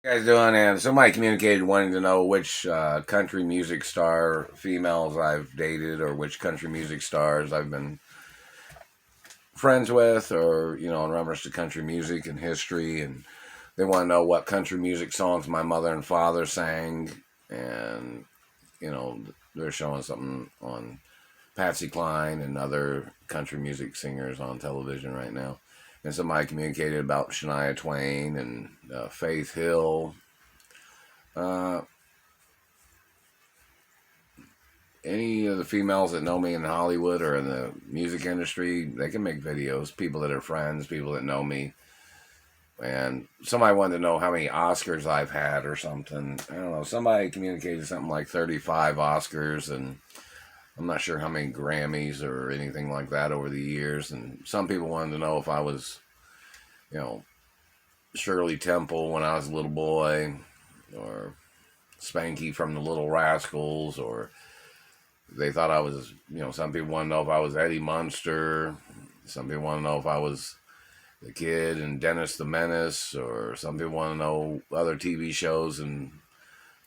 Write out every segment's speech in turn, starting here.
You guys doing? And somebody communicated wanting to know which country music star females I've dated or which country music stars I've been friends with, or in reference to country music and history. And they want to know what country music songs my mother and father sang. And they're showing something on Patsy Cline and other country music singers on television right now. And somebody communicated about Shania Twain and Faith Hill. Uh, any of the females that know me in Hollywood or in the music industry, they can make videos. People that are friends, people that know me. And somebody wanted to know how many Oscars I've had or something. I don't know. Somebody communicated something like 35 Oscars, and I'm not sure how many Grammys or anything like that over the years. And some people wanted to know if I was, Shirley Temple when I was a little boy, or Spanky from the Little Rascals, or they thought I was, some people want to know if I was Eddie Munster. Some people want to know if I was the kid in Dennis the Menace, or some people want to know other TV shows and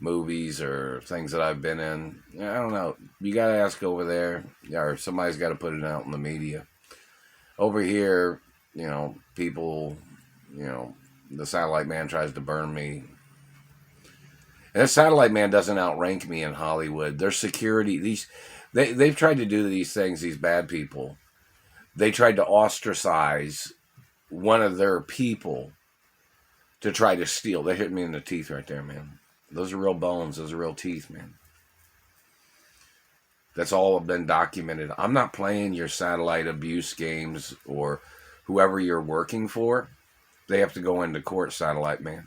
movies or things that I've been in. I don't know. You got to ask over there, or somebody's got to put it out in the media. Over here, people, the satellite man tries to burn me. And the satellite man doesn't outrank me in Hollywood. Their security, they've tried to do these things, these bad people. They tried to ostracize one of their people to try to steal. They hit me in the teeth right there, man. Those are real bones. Those are real teeth, man. That's all been documented. I'm not playing your satellite abuse games, or whoever you're working for. They have to go into court, satellite man.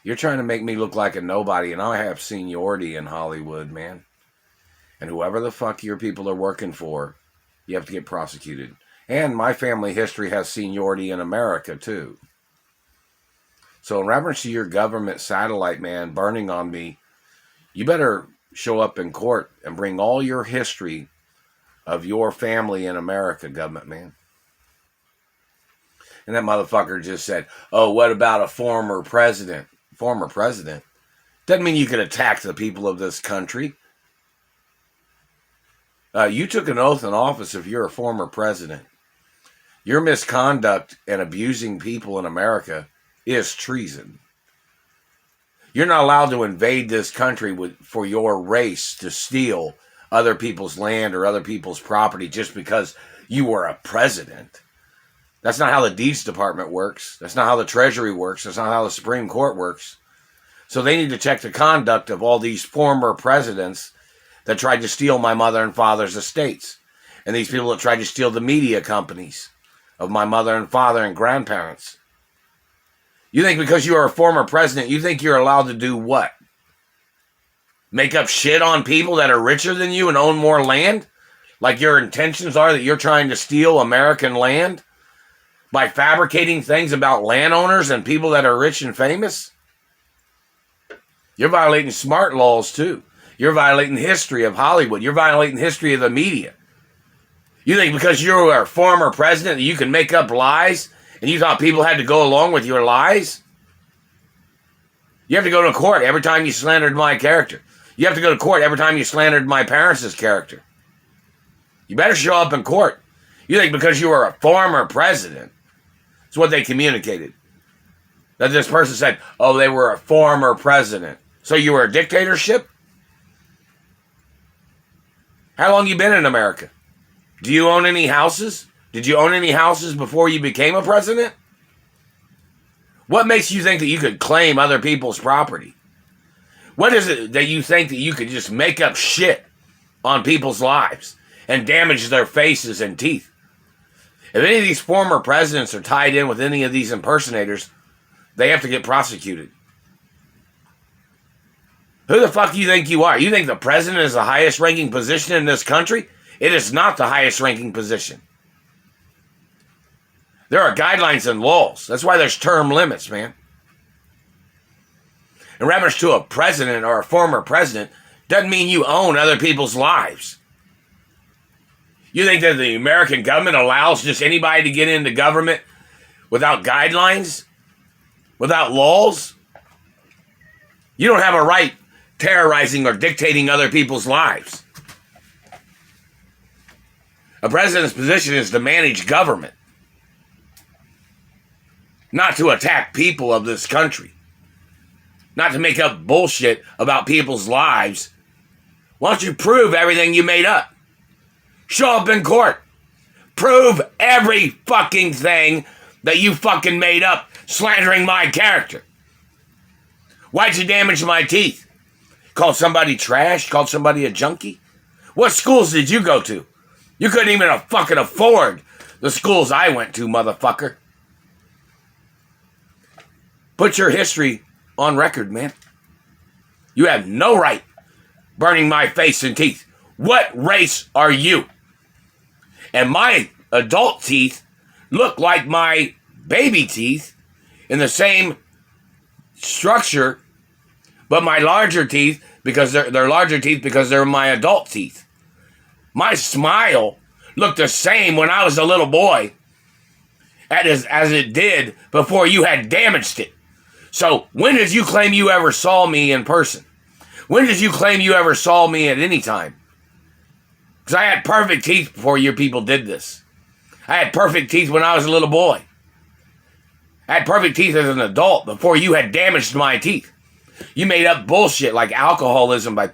You're trying to make me look like a nobody, and I have seniority in Hollywood, man. And whoever the fuck your people are working for, you have to get prosecuted. And my family history has seniority in America, too. So in reference to your government satellite man burning on me, you better show up in court and bring all your history of your family in America, government man. And that motherfucker just said, oh, what about a former president? Former president? Doesn't mean you can attack the people of this country. You took an oath in office if you're a former president. Your misconduct and abusing people in America is treason. You're not allowed to invade this country for your race to steal other people's land or other people's property just because you were a president. That's not how the Deeds Department works. That's not how the Treasury works. That's not how the Supreme Court works. So they need to check the conduct of all these former presidents that tried to steal my mother and father's estates, and these people that tried to steal the media companies of my mother and father and grandparents. You think because you are a former president, you think you're allowed to do what? Make up shit on people that are richer than you and own more land? Like your intentions are that you're trying to steal American land by fabricating things about landowners and people that are rich and famous? You're violating smart laws too. You're violating history of Hollywood. You're violating history of the media. You think because you're a former president that you can make up lies and you thought people had to go along with your lies? You have to go to court every time you slandered my character. You have to go to court every time you slandered my parents' character. You better show up in court. You think because you were a former president, it's what they communicated. That this person said, oh, they were a former president. So you were a dictatorship? How long you been in America? Do you own any houses? Did you own any houses before you became a president? What makes you think that you could claim other people's property? What is it that you think that you could just make up shit on people's lives and damage their faces and teeth? If any of these former presidents are tied in with any of these impersonators, they have to get prosecuted. Who the fuck do you think you are? You think the president is the highest ranking position in this country? It is not the highest ranking position. There are guidelines and laws. That's why there's term limits, man. In reference to a president or a former president, doesn't mean you own other people's lives. You think that the American government allows just anybody to get into government without guidelines, without laws. You don't have a right terrorizing or dictating other people's lives. A president's position is to manage government, not to attack people of this country, not to make up bullshit about people's lives. Why don't you prove everything you made up? Show up in court. Prove every fucking thing that you fucking made up, slandering my character. Why'd you damage my teeth? Called somebody trash? Called somebody a junkie? What schools did you go to? You couldn't even fucking afford the schools I went to, motherfucker. Put your history on record, man. You have no right burning my face and teeth. What race are you? And my adult teeth look like my baby teeth in the same structure, but my larger teeth, because they're larger teeth because they're my adult teeth. My smile looked the same when I was a little boy as it did before you had damaged it. So when did you claim you ever saw me in person? When did you claim you ever saw me at any time? Because I had perfect teeth before you people did this. I had perfect teeth when I was a little boy. I had perfect teeth as an adult before you had damaged my teeth. You made up bullshit like alcoholism by